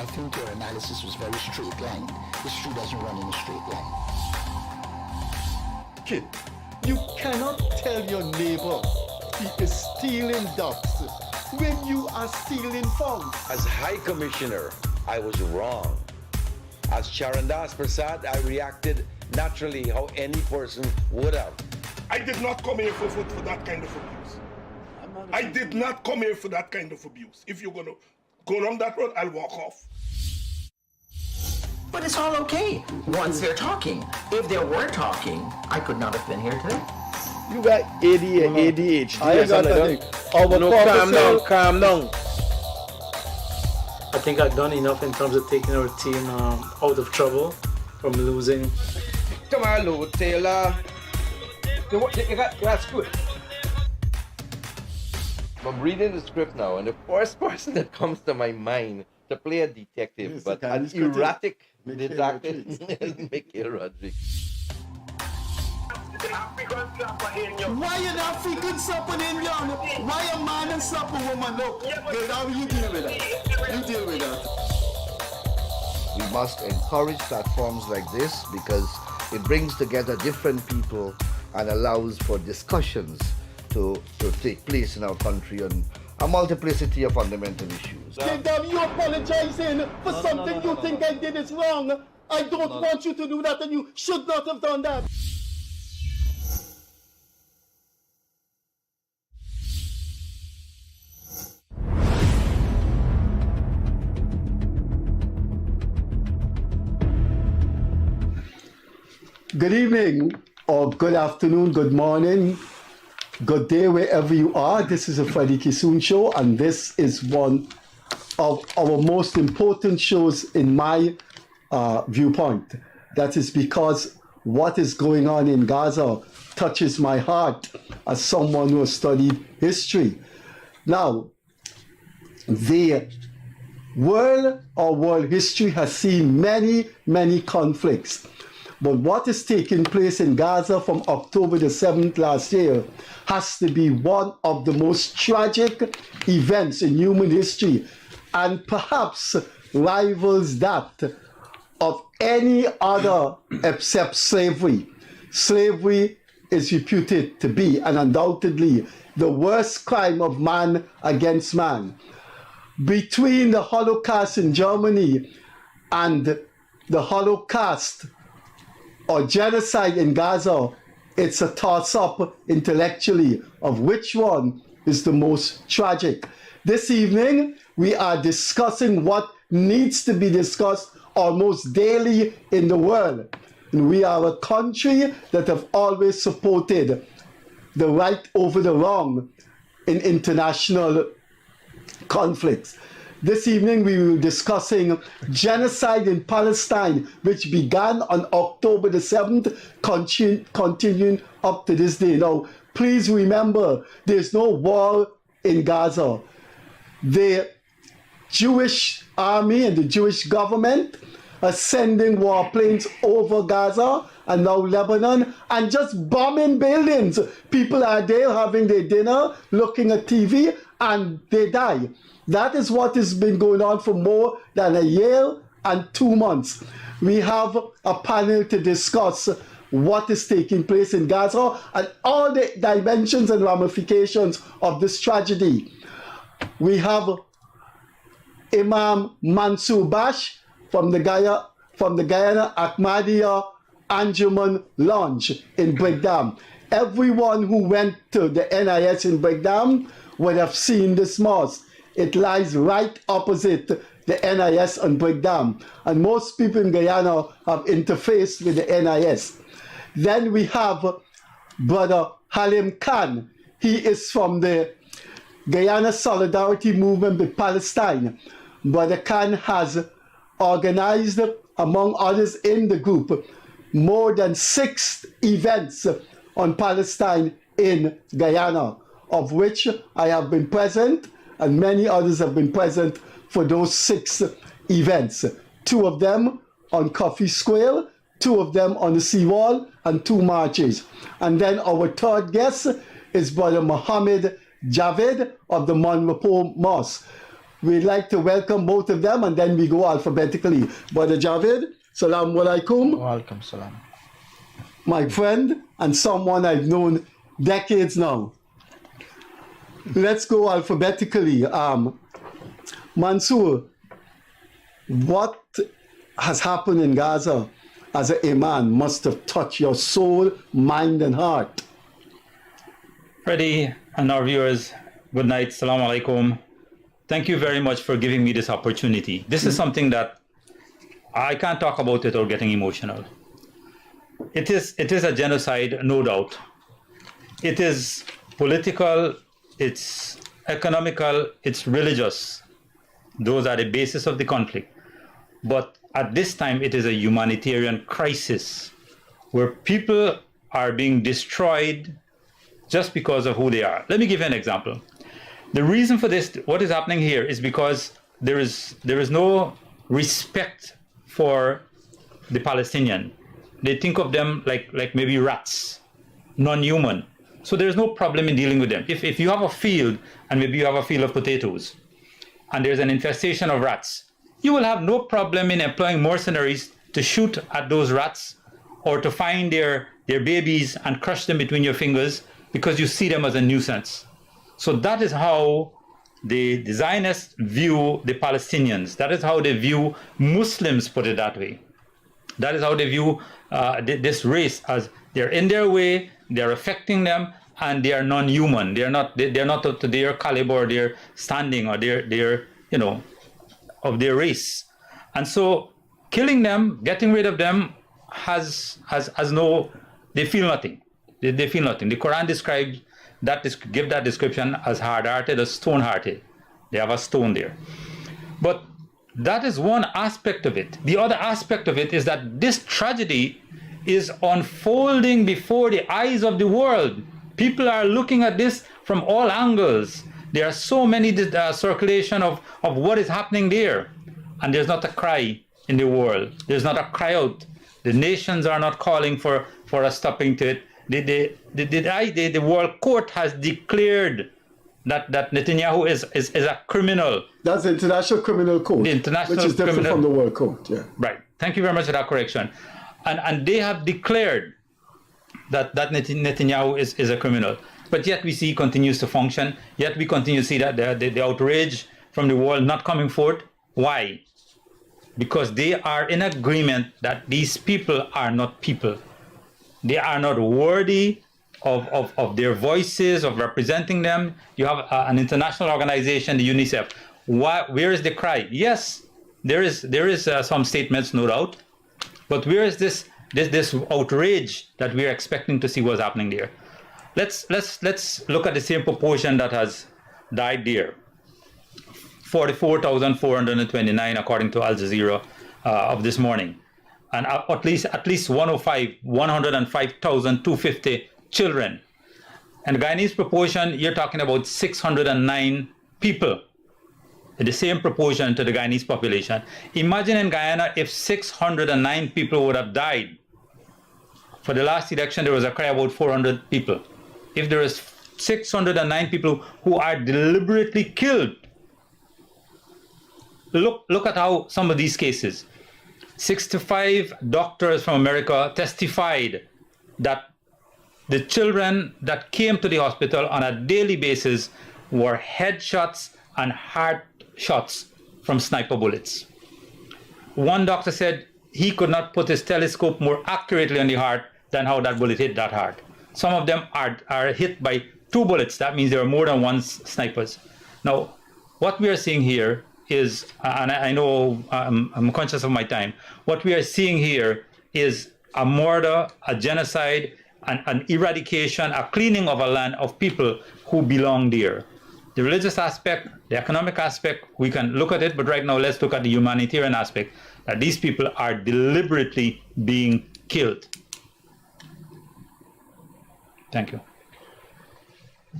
I think your analysis was very straight line. History doesn't run in a straight line. Kid, you cannot tell your neighbor he is stealing ducks when you are stealing funds. As High Commissioner, I was wrong. As Charandas Prasad, I reacted naturally how any person would have. I did not come here for that kind of abuse. I did not come here for that kind of abuse. If you're going to go down that road, I'll walk off. But it's all okay once they're talking. If they were talking, I could not have been here today. You got ADHD. I got that. Calm down. I think I've done enough in terms of taking our team out of trouble from losing. Come on, Lou Taylor. That's good. I'm reading the script now, and the first person that comes to my mind to play a detective, Yes, but the an Guyanese erratic Mickey detective Rodriguez. is Mickey Rodriguez. Why an African slap an Indian? Why a man and slap a woman? No, girl, you deal with that. You deal with that. We must encourage platforms like this because it brings together different people and allows for discussions to take place in our country on a multiplicity of fundamental issues. Kingdom, you apologizing for something you think I did is wrong. I don't want you to do that, and you should not have done that. Good evening, or good afternoon, good morning, good day, wherever you are. This is a Freddie Kissoon show, and this is one of our most important shows in my viewpoint. That is because what is going on in Gaza touches my heart as someone who has studied history. Now, the world history has seen many conflicts. But what is taking place in Gaza from October the 7th last year has to be one of the most tragic events in human history, and perhaps rivals that of any other except slavery. Slavery is reputed to be, and undoubtedly, the worst crime of man against man. Between the Holocaust in Germany and the Holocaust or genocide in Gaza, it's a toss-up intellectually of which one is the most tragic. This evening, we are discussing what needs to be discussed almost daily in the world. And we are a country that have always supported the right over the wrong in international conflicts. This evening we will be discussing genocide in Palestine, which began on October the 7th, continuing up to this day. Now, please remember, there's no war in Gaza. The Jewish army and the Jewish government are sending warplanes over Gaza and now Lebanon and just bombing buildings. People are there having their dinner, looking at TV, and they die. That is what has been going on for more than a year and 2 months. We have a panel to discuss what is taking place in Gaza and all the dimensions and ramifications of this tragedy. We have Imam Mansoor Baksh from the Guyana Ahmadiyya Anjuman launch in Brickdam. Everyone who went to the NIS in Brickdam would have seen this mosque. It lies right opposite the NIS on Brickdam, and most people in Guyana have interfaced with the NIS. Then we have Brother Halim Khan. He is from the Guyana Solidarity Movement with Palestine. Brother Khan has organized, among others in the group, more than 6 events on Palestine in Guyana, of which I have been present, and many others have been present for those 6 events. 2 of them on Coffee Square, 2 of them on the seawall, and 2 marches. And then our third guest is Brother Mohamed Javid of the Repos Mosque. we'd like to welcome both of them and then we go alphabetically. Brother Javid, Salaam Alaikum. Walaikum salam. My friend and someone I've known decades now. Let's go alphabetically. Mansoor, what has happened in Gaza as an Imam must have touched your soul, mind, and heart. Freddie and our viewers, good night. Assalamu alaikum. Thank you very much for giving me this opportunity. This is something that I can't talk about it or getting emotional. It is a genocide, no doubt. It is political, it's economical, it's religious. Those are the basis of the conflict. But at this time, it is a humanitarian crisis where people are being destroyed just because of who they are. Let me give you an example. The reason for this, what is happening here, is because there is no respect for the Palestinian. They think of them like maybe rats, non-human. So there's no problem in dealing with them. If you have a field, and maybe you have a field of potatoes, and there's an infestation of rats, you will have no problem in employing mercenaries to shoot at those rats or to find their babies and crush them between your fingers because you see them as a nuisance. So that is how the Zionists view the Palestinians. That is how they view Muslims, put it that way. That is how they view this race, as they're in their way, they're affecting them, and they are non-human. They're not up to their caliber, their standing, or their of their race. And so killing them, getting rid of them has no, they feel nothing. They feel nothing. The Quran describes that, give that description as hard-hearted, as stone-hearted. They have a stone there. But that is one aspect of it. The other aspect of it is that this tragedy is unfolding before the eyes of the world. People are looking at this from all angles. There are so many circulation of what is happening there. And there's not a cry in the world. There's not a cry out. The nations are not calling for a stopping to it. The world court has declared that Netanyahu is a criminal. That's the International Criminal Court, the International which is different from the World Court. Yeah. Right. Thank you very much for that correction. And they have declared that Netanyahu is a criminal. But yet we see he continues to function. Yet we continue to see that the outrage from the world not coming forth. Why? Because they are in agreement that these people are not people. They are not worthy of their voices, of representing them. You have an international organization, the UNICEF. Where is the cry? Yes, there is some statements, no doubt. But where is this outrage that we are expecting to see what's happening there? Let's look at the same proportion that has died there. 44,429 according to Al Jazeera of this morning, and at least 105,250 children. And the Guyanese proportion, you're talking about 609 people, in the same proportion to the Guyanese population. Imagine in Guyana if 609 people would have died. For the last election, there was a cry about 400 people. If there is 609 people who are deliberately killed, look at how some of these cases. 65 doctors from America testified that the children that came to the hospital on a daily basis were headshots and heart shots from sniper bullets. One doctor said he could not put his telescope more accurately on the heart than how that bullet hit that heart. Some of them are hit by 2 bullets. That means there are more than 1 snipers. Now, what we are seeing here is, and I know I'm conscious of my time, what we are seeing here is a murder, a genocide, an eradication, a cleaning of a land of people who belong there. The religious aspect, the economic aspect, we can look at it, but right now let's look at the humanitarian aspect, that these people are deliberately being killed. Thank you.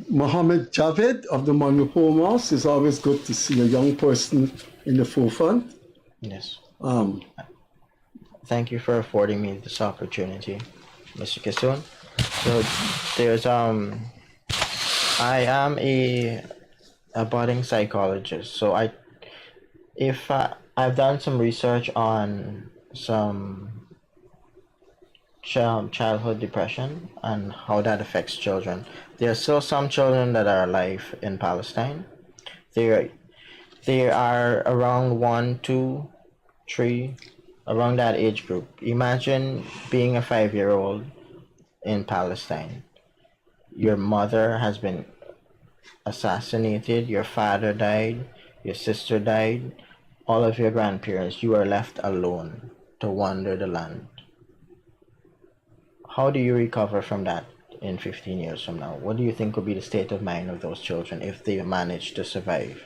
Mohamed Javid of the Repos Mosque. It's always good to see a young person in the forefront. Yes. Thank you for affording me this opportunity, Mr. Kissoon. So there's I am a budding psychologist, so I if I've done some research on some childhood depression and how that affects children. There are still some children that are alive in Palestine. They are around 1, 2, 3, around that age group. Imagine being a 5-year-old in Palestine. Your mother has been assassinated, your father died, your sister died, all of your grandparents. You are left alone to wander the land. How do you recover from that in 15 years from now? What do you think would be the state of mind of those children if they manage to survive?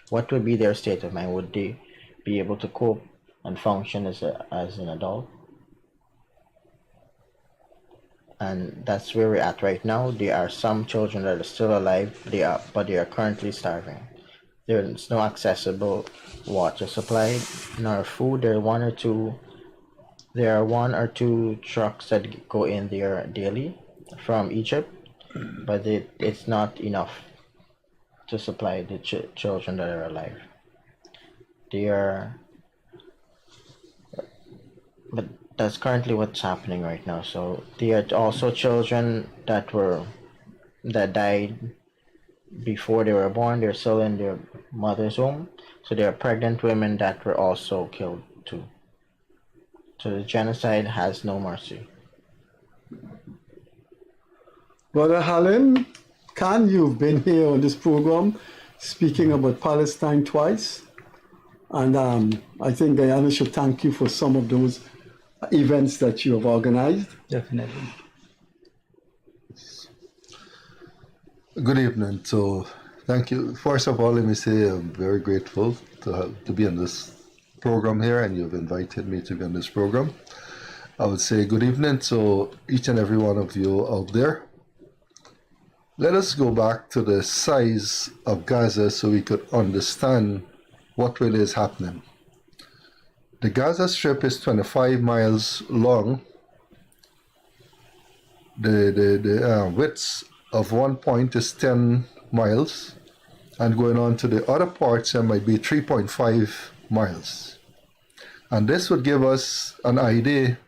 What would be their state of mind? Would they be able to cope and function as an adult? And that's where we're at right now. There are some children that are still alive, but they are currently starving. There's no accessible water supply nor food. There are one or two trucks that go in there daily from Egypt, but it's not enough to supply the children that are alive. But that's currently what's happening right now. So there are also children that died before they were born. They're still in their mother's womb. So there are pregnant women that were also killed too. So the genocide has no mercy. Brother Halim, you've been here on this program speaking about Palestine twice. And I think Guyana should thank you for some of those events that you have organized. Definitely. Good evening. So, thank you. First of all, let me say I'm very grateful to be on this program here, and you've invited me to be on this program. I would say good evening to each and every one of you out there. Let us go back to the size of Gaza so we could understand what really is happening. The Gaza Strip is 25 miles long. The width of one point is 10 miles, and going on to the other parts, there might be 3.5 miles. And this would give us an idea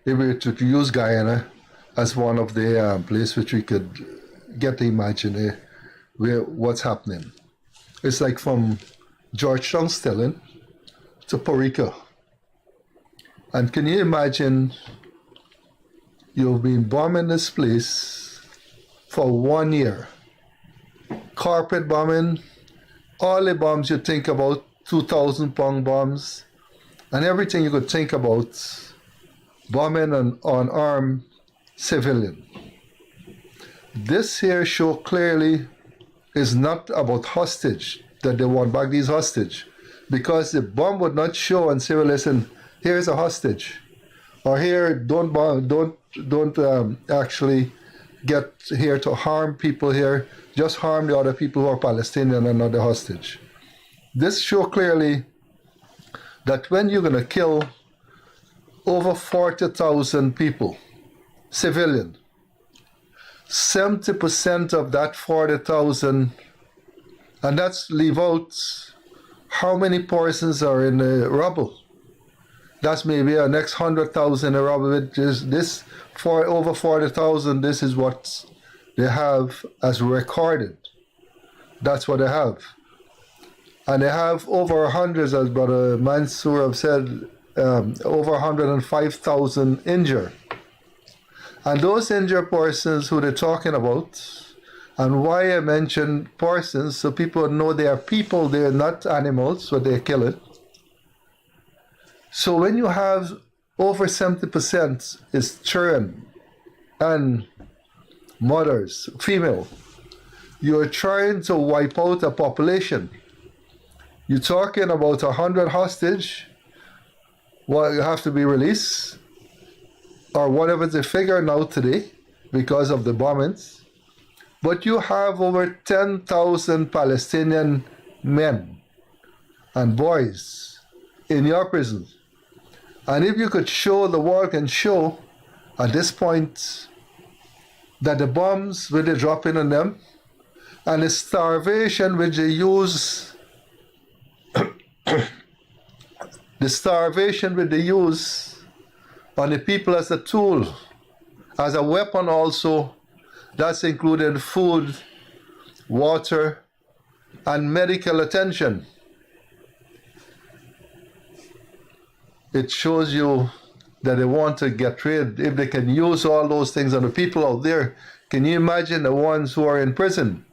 if we were to use Guyana as one of the places which we could get to imagine what's happening. It's like from Georgetown, Stelling to Puerto Rico. And can you imagine you've been bombing this place for 1 year? Carpet bombing, all the bombs you think about, 2,000-pound bombs, and everything you could think about, bombing an unarmed civilian. This here show clearly is not about hostage, that they want back these hostage, because the bomb would not show and say, well, listen, here's a hostage, or here, don't actually get here to harm people here, just harm the other people who are Palestinian and not the hostage. This show clearly that when you're going to kill over 40,000 people, civilian, 70% of that 40,000, and that's leave out how many persons are in the rubble. That's maybe a next 100,000 in rubble. This for over 40,000, this is what they have as recorded. That's what they have. And they have over hundreds, as Brother Mansoor have said, over 105,000 injured. And those injured persons who they're talking about, and why I mention persons, so people know they are people, they're not animals, so they're killing. So when you have over 70% is children and mothers, female, you're trying to wipe out a population. You're talking about 100 hostage, what have to be released, or whatever the figure now today because of the bombings. But you have over 10,000 Palestinian men and boys in your prison. And if you could show, the world can show at this point that the bombs which they drop in on them and the starvation which they use the starvation will be used on the people as a tool, as a weapon also. That's included food, water, and medical attention. It shows you that they want to get rid. If they can use all those things on the people out there, can you imagine the ones who are in prison?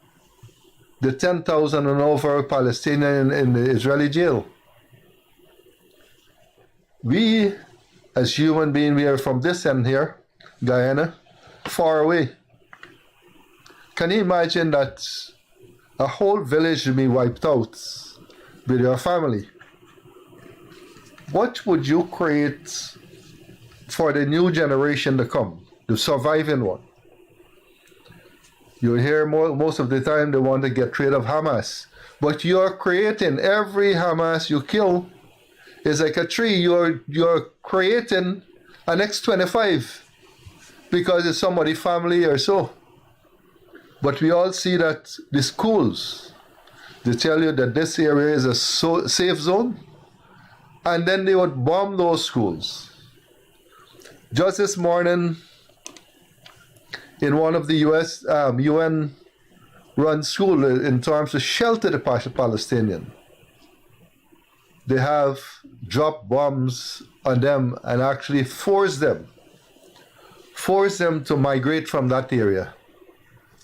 The 10,000 and over Palestinians in the Israeli jail. We, as human beings, we are from this end here, Guyana, far away. Can you imagine that a whole village will be wiped out with your family? What would you create for the new generation to come, the surviving one? You hear most of the time they want to get rid of Hamas, but you're creating, every Hamas you kill is like a tree. You're creating an X25 because it's somebody's family or so. But we all see that the schools, they tell you that this area is a safe zone, and then they would bomb those schools. Just this morning, in one of the US UN-run schools, in terms of shelter the Palestinian, they have dropped bombs on them and actually force them to migrate from that area.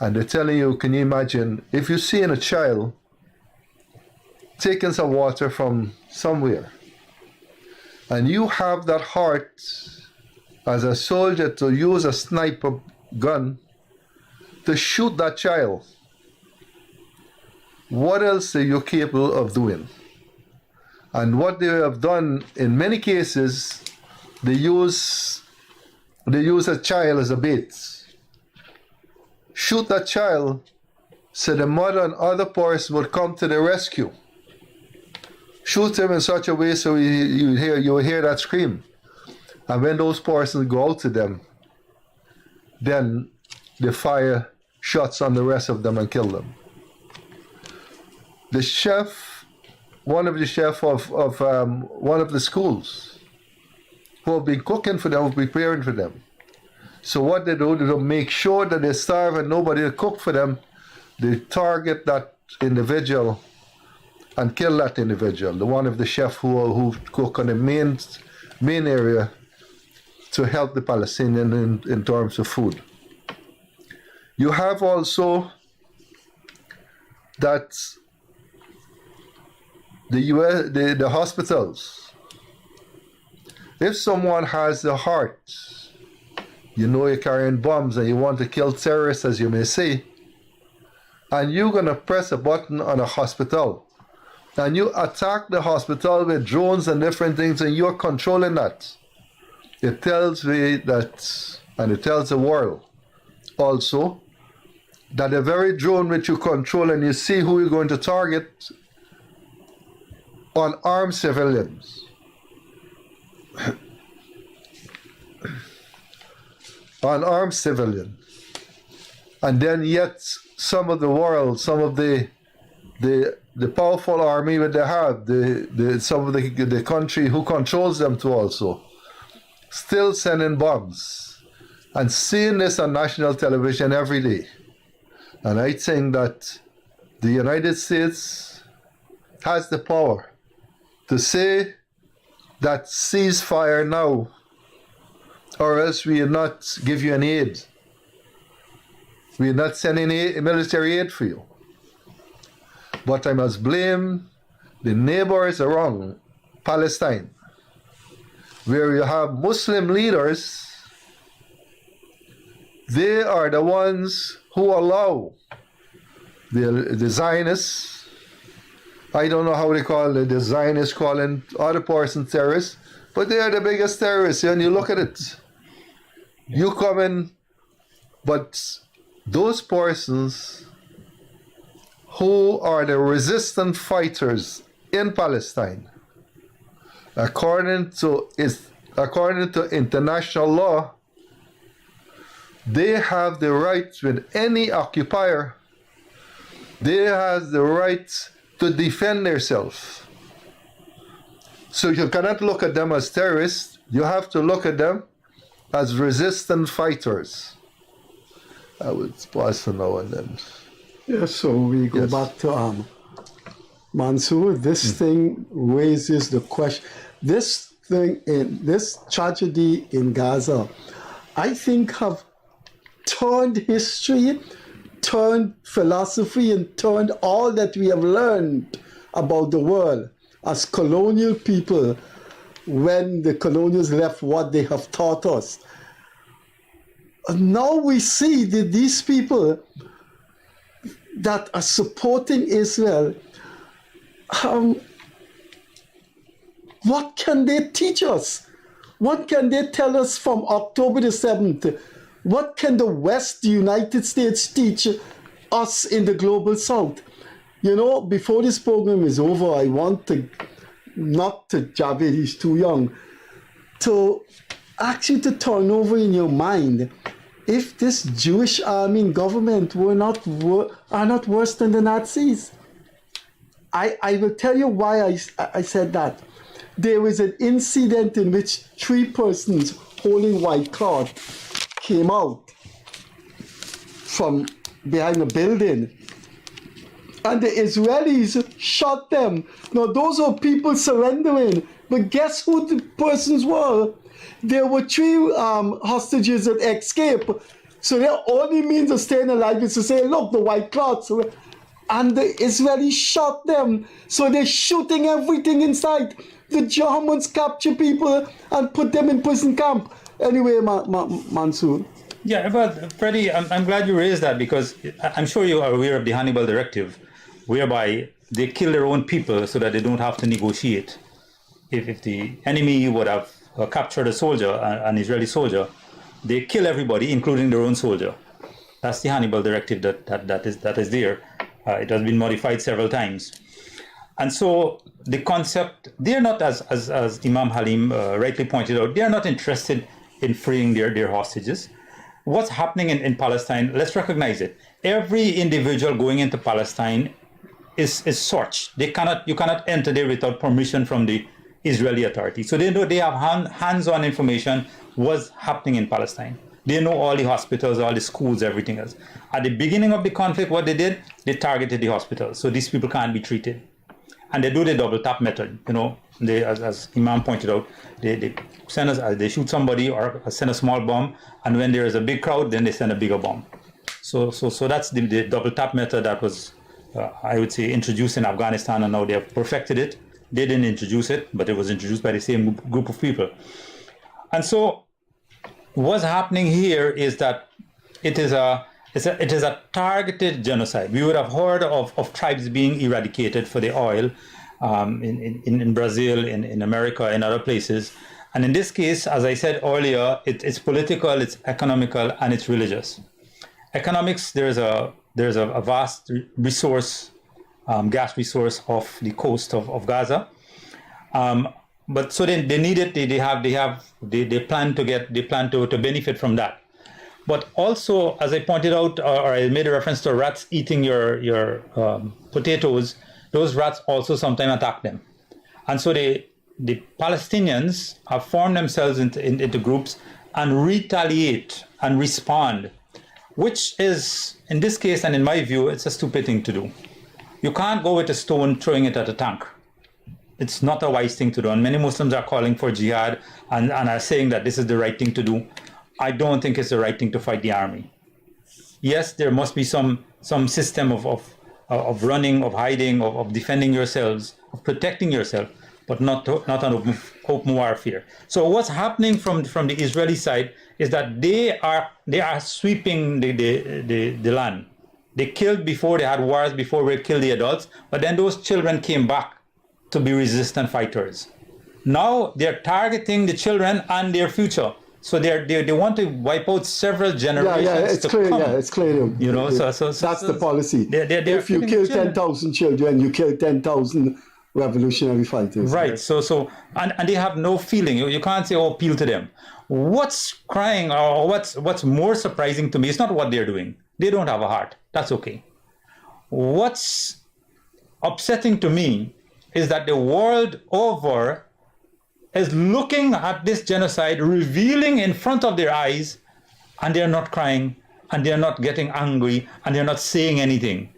And they're telling you, can you imagine, if you're seeing a child taking some water from somewhere, and you have that heart as a soldier to use a sniper gun to shoot that child, what else are you capable of doing? And what they have done in many cases, they use a child as a bait. Shoot that child so the mother and other person would come to the rescue. Shoot him in such a way so you hear that scream. And when those persons go out to them, then they fire shots on the rest of them and kill them. The chef, one of the chefs of one of the schools, who have been cooking for them, preparing for them. So what they do, they make sure that they starve and nobody will cook for them. They target that individual and kill that individual, the one of the chef who cook on the main area to help the Palestinian in terms of food. You have also that the hospitals. If someone has the heart, you know you're carrying bombs and you want to kill terrorists, as you may say, and you're going to press a button on a hospital, and you attack the hospital with drones and different things, and you're controlling that. It tells me that, and it tells the world also, that the very drone which you control and you see who you're going to target, unarmed civilians. Unarmed civilian, and then yet some of the world, some of the powerful army that they have, some of the country who controls them too also, still sending bombs, and seeing this on national television every day. And I think that the United States has the power to say that ceasefire now, or else we will not give you any aid. We will not send any military aid for you. But I must blame the neighbors around Palestine, where you have Muslim leaders. They are the ones who allow the Zionists, I don't know how they call it, the Zionists calling other persons terrorists, but they are the biggest terrorists, and you look at it. You come in, but those persons who are the resistant fighters in Palestine, according to international law, they have the right with any occupier. They have the right to defend themselves. So you cannot look at them as terrorists. You have to look at them as resistant fighters. I would pause for now and then. Yeah, so we go back to Mansoor. This thing raises the question. This tragedy in Gaza, I think, have turned history, turned philosophy, and turned all that we have learned about the world as colonial people when the colonials left what they have taught us. And now we see that these people that are supporting Israel, what can they teach us? What can they tell us from October the 7th? What can the West, the United States, teach us in the global South? You know, before this program is over, I want to, not to Javid, he's too young, to actually to turn over in your mind, if this Jewish army and government are not worse than the Nazis. I will tell you why I said that. There was an incident in which 3 persons holding white cloth came out from behind a building, and the Israelis shot them. Now those are people surrendering, but guess who the persons were? There were 3 hostages that escaped. So their only means of staying alive is to say, look, the white cloths. And the Israelis shot them. So they're shooting everything in sight. The Germans capture people and put them in prison camp. Anyway, Mansoor. Yeah, but Freddie, I'm glad you raised that, because I'm sure you are aware of the Hannibal Directive, whereby they kill their own people so that they don't have to negotiate. If the enemy would have captured a soldier, an Israeli soldier, they kill everybody, including their own soldier. That's the Hannibal Directive that is there. It has been modified several times. And so the concept, they're not, as Imam Halim rightly pointed out, they're not interested in freeing their hostages. What's happening in Palestine, let's recognize it. Every individual going into Palestine is searched. You cannot enter there without permission from the Israeli authorities. So they know, they have hands-on information what's happening in Palestine. They know all the hospitals, all the schools, everything else. At the beginning of the conflict, what they did, they targeted the hospitals. So these people can't be treated. And they do the double tap method. You know, they, as Imam pointed out, they shoot somebody or send a small bomb, and when there is a big crowd, then they send a bigger bomb. So that's the double tap method that was, I would say, introduced in Afghanistan, and now they have perfected it. They didn't introduce it, but it was introduced by the same group of people. And so what's happening here is that it is a targeted genocide. We would have heard of tribes being eradicated for the oil in Brazil, in America, in other places. And in this case, as I said earlier, it's political, it's economical, and it's religious. Economics, there's a vast resource, gas resource off the coast of Gaza. But so they need it. They plan to benefit from that. But also, as I pointed out, or I made a reference to rats eating your potatoes, those rats also sometimes attack them. And so the Palestinians have formed themselves into groups and retaliate and respond, which is, in this case and in my view, it's a stupid thing to do. You can't go with a stone throwing it at a tank. It's not a wise thing to do. And many Muslims are calling for jihad and are saying that this is the right thing to do. I don't think it's the right thing to fight the army. Yes, there must be some system of running, of hiding, of defending yourselves, of protecting yourself, but not on open warfare. So what's happening from the Israeli side is that they are sweeping the land. They killed before, they had wars before, we killed the adults, but then those children came back to be resistant fighters. Now they're targeting the children and their future. So they want to wipe out several generations. Yeah, it's clear. Come. Yeah, it's clear. You know, so that's the policy. If you kill 10,000 children, you kill 10,000 revolutionary fighters. Right. So and they have no feeling. You can't say, oh, appeal to them. What's crying, or what's more surprising to me is not what they're doing. They don't have a heart. That's okay. What's upsetting to me is that the world over, is looking at this genocide revealing in front of their eyes, and they're not crying, and they're not getting angry, and they're not saying anything.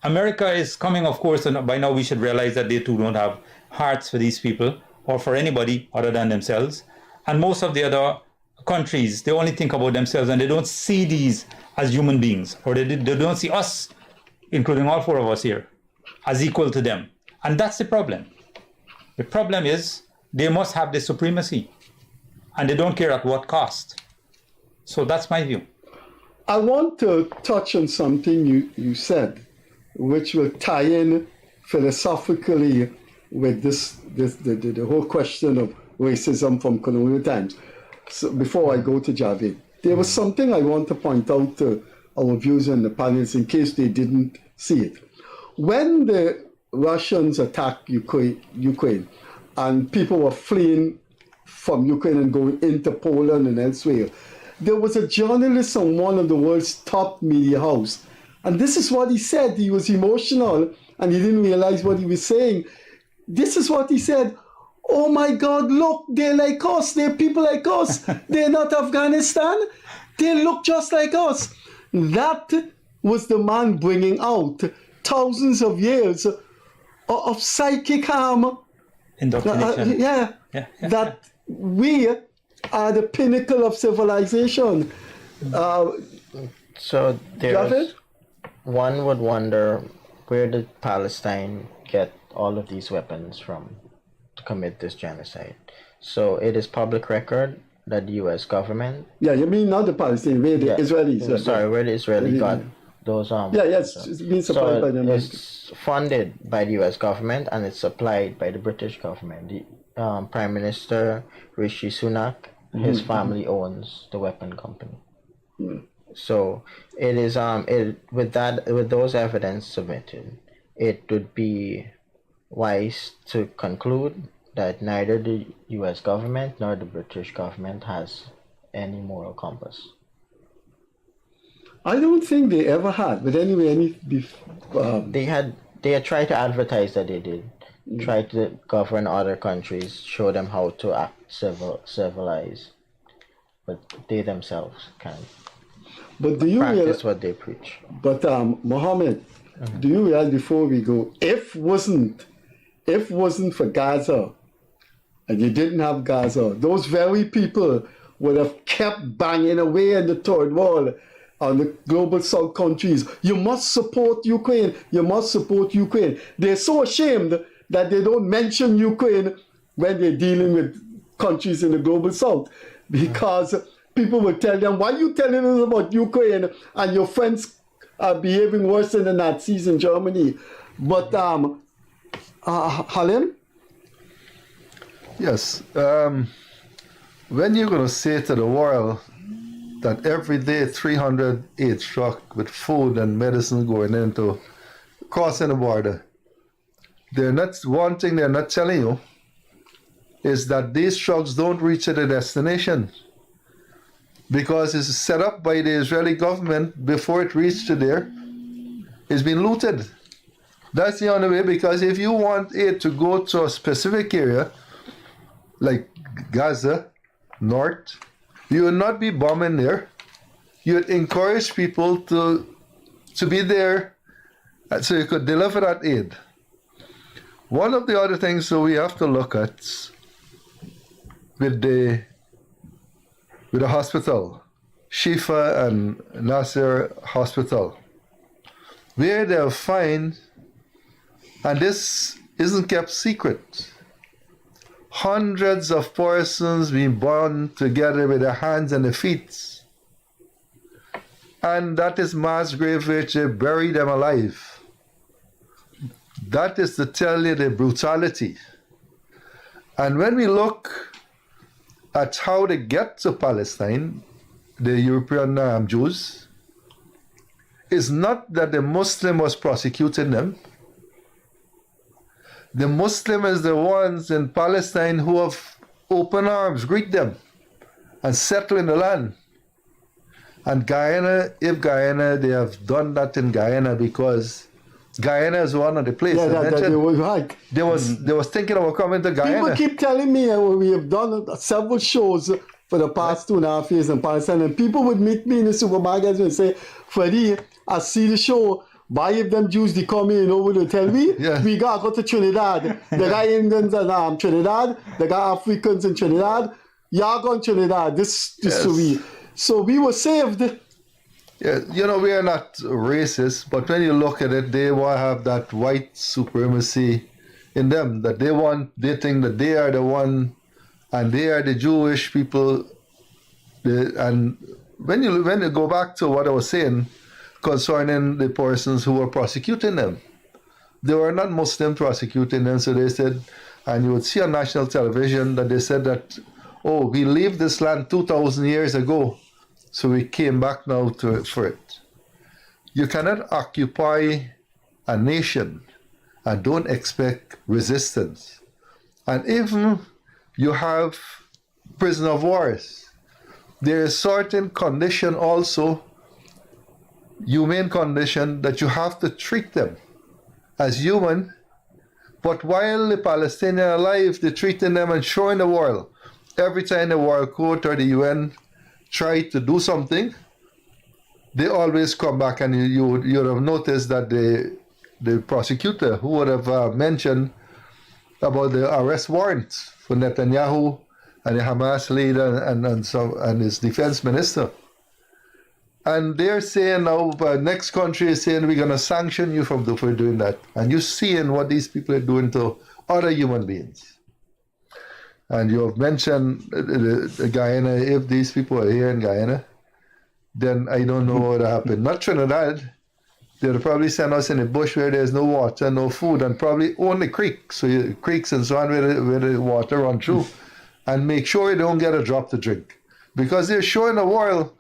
America is coming, of course, and by now we should realize that they too don't have hearts for these people or for anybody other than themselves. And most of the other countries, they only think about themselves, and they don't see these as human beings, or they don't see us, including all four of us here, as equal to them. And that's the problem. The problem is they must have the supremacy, and they don't care at what cost. So that's my view. I want to touch on something you said, which will tie in philosophically with the whole question of racism from colonial times. So before I go to Javid, there was something I want to point out to our viewers and the panelists in case they didn't see it. When the Russians attacked Ukraine and people were fleeing from Ukraine and going into Poland and elsewhere, there was a journalist on one of the world's top media house. And this is what he said. He was emotional and he didn't realize what he was saying. This is what he said. Oh my God, look, they're like us. They're people like us. They're not Afghanistan. They look just like us. That was the man bringing out thousands of years of psychic harm. Indoctrination. That we are the pinnacle of civilization. So there's, one would wonder, where did Palestine get all of these weapons from to commit this genocide? So it is public record that the U.S. government... Yeah, you mean not the Palestinians, where the Israelis... Sorry, where the Israeli got those arms. It's been supplied by them. It's funded by the U.S. government and it's supplied by the British government. The Prime Minister Rishi Sunak, his family owns the weapon company. So it is with those evidence submitted, it would be wise to conclude that neither the U.S. government nor the British government has any moral compass. I don't think they ever had, but anyway, they had tried to advertise that they did, try to govern other countries, show them how to act civilized, but they themselves can't. But do you practice what they preach? But Mohamed, do you realize, before we go, if wasn't for Gaza, and you didn't have Gaza, those very people would have kept banging away in the third world on the global south countries. You must support Ukraine. You must support Ukraine. They're so ashamed that they don't mention Ukraine when they're dealing with countries in the global south, because people will tell them, why are you telling us about Ukraine and your friends are behaving worse than the Nazis in Germany? But Halim? Yes. When you're going to say to the world that every day 308 truck with food and medicine going into crossing the border, one thing they're not telling you is that these trucks don't reach their destination, because it's set up by the Israeli government before it reached there. It's been looted. That's the only way, because if you want aid to go to a specific area, like Gaza, North, you would not be bombing there. You would encourage people to be there so you could deliver that aid. One of the other things that we have to look at with the hospital, Shifa and Nasser Hospital, where they'll find, and this isn't kept secret, hundreds of persons being bound together with their hands and their feet. And that is mass grave which they bury them alive. That is to tell you the brutality. And when we look at how they get to Palestine, the European Jews, it's not that the Muslim was prosecuting them. The Muslim is the ones in Palestine who have open arms, greet them, and settle in the land. And Guyana, they have done that in Guyana because Guyana is one of the places. Yeah, I that mentioned. they were right. They was thinking about coming to Guyana. People keep telling me we have done several shows for the past 2.5 years in Palestine, and people would meet me in the supermarkets and say, Freddie, I see the show. Why if them Jews they come in over to tell me we gotta go to Trinidad. They got Indians in Trinidad, they got Africans in Trinidad. Y'all go to Trinidad. This so we were saved. Yeah, you know, we are not racist, but when you look at it, they want to have that white supremacy in them, that they think that they are the one, and they are the Jewish people. And when you go back to what I was saying concerning the persons who were prosecuting them, they were not Muslim prosecuting them, so they said, and you would see on national television that they said that, oh, we leave this land 2,000 years ago, so we came back now for it. You cannot occupy a nation and don't expect resistance. And even you have prisoner of wars, there is certain condition also, humane condition, that you have to treat them as human. But while the Palestinians are alive, they're treating them and showing the world. Every time the World Court or the UN try to do something, they always come back, and you would have noticed that the prosecutor who would have mentioned about the arrest warrants for Netanyahu and the Hamas leader and his defense minister. And they're saying now, next country is saying we're going to sanction you for doing that. And you're seeing what these people are doing to other human beings. And you have mentioned Guyana. If these people are here in Guyana, then I don't know what will happen. Not Trinidad. They'll probably send us in the bush where there's no water, no food, and probably only creeks and so on where the water run through. And make sure you don't get a drop to drink. Because they're showing the world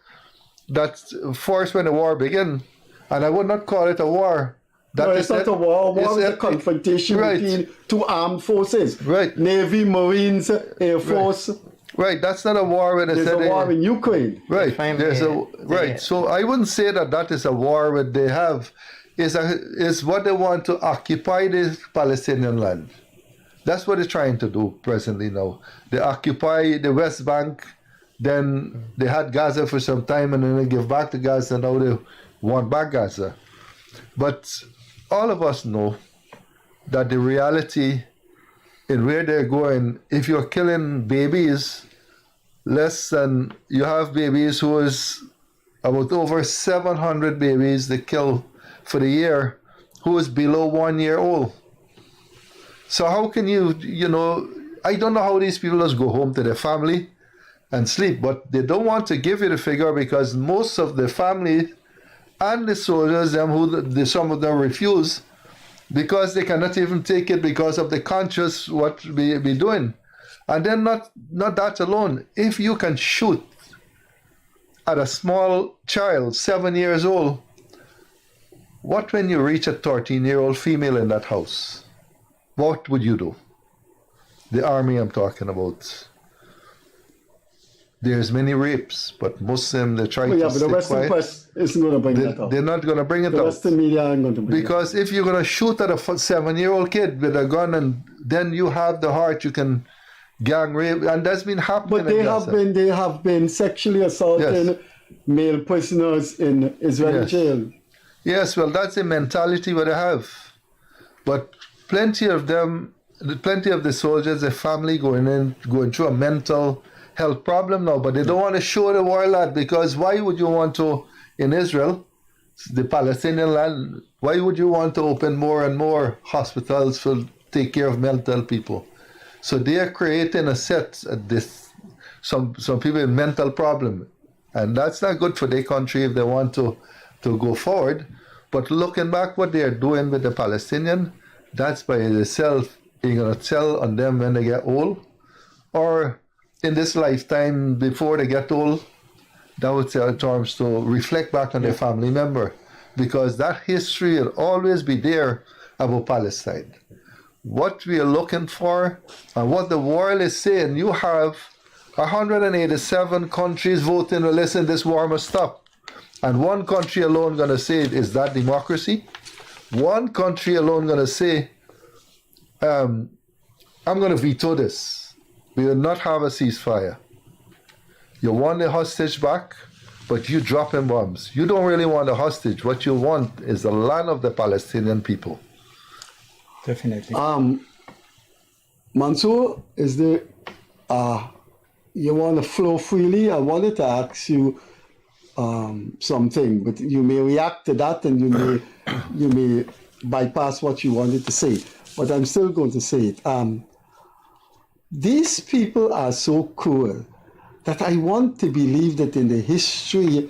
that first when the war began, and I would not call it a war. It's not a war. War is a confrontation between two armed forces. Right. Navy, Marines, Air Force. Right. That's not a war. There's a war in Ukraine. Right. So I wouldn't say that is a war that they have. Is what they want to occupy the Palestinian land. That's what they're trying to do presently now. They occupy the West Bank. Then they had Gaza for some time, and then they give back to Gaza. Now they want back Gaza. But all of us know that the reality in where they're going, if you're killing babies, you have babies who is about over 700 babies they kill for the year who is below 1 year old. So how can I don't know how these people just go home to their family and sleep, but they don't want to give you the figure because most of the family and the soldiers, some of them refuse because they cannot even take it because of the conscience what we be doing. And then not that alone. If you can shoot at a small child, 7 years old, what when you reach a 13-year-old female in that house? What would you do? The army I'm talking about. There's many rapes, but Muslim, they try to but the Western press isn't going to bring that up. They're not going to bring it up. The Western media aren't going to bring it up. Because if you're going to shoot at a 7-year-old kid with a gun, and then you have the heart, you can gang rape, and that's been happening. But they have been sexually assaulting male prisoners in Israeli jail. Yes, well, that's the mentality what they have. But plenty of the soldiers, their family going through a mental health problem now, but they don't want to show the world that, because why would you want to, in Israel, the Palestinian land, why would you want to open more and more hospitals to take care of mental people? So they are creating some people with mental problem, and that's not good for their country if they want to go forward. But looking back what they are doing with the Palestinian, that's by itself you're going to tell on them when they get old, or in this lifetime before they get old, that would tell terms to reflect back on their family member, because that history will always be there about Palestine. What we are looking for and what the world is saying, you have 187 countries voting, listen, this war must stop. And one country alone going to say, is that democracy? one country alone going to say, I'm going to veto this. We will not have a ceasefire. You want the hostage back, but you dropping bombs. You don't really want a hostage. What you want is the land of the Palestinian people. Definitely. Mansoor, is there, you want to flow freely? I wanted to ask you something, but you may react to that and you may bypass what you wanted to say. But I'm still going to say it. These people are so cruel that I want to believe that in the history,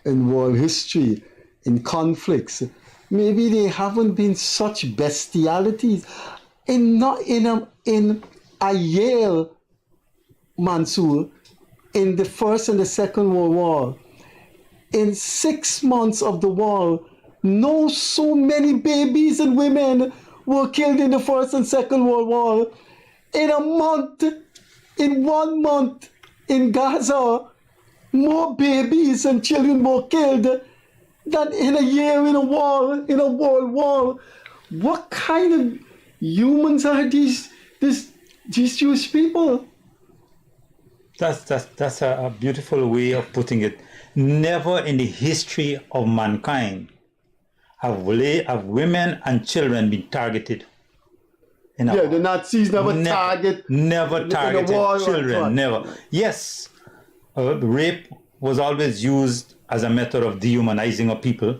in world history, in conflicts, maybe there haven't been such bestialities. In a year, Mansoor, in the First and the Second World War, in 6 months of the war, no so many babies and women were killed in the First and Second World War. In a month, in 1 month, in Gaza, more babies and children were killed than in a year in a war, in a world war. What kind of humans are these Jewish people? That's a beautiful way of putting it. Never in the history of mankind have women and children been targeted. The Nazis never targeted children. Never. Yes, rape was always used as a method of dehumanizing of people.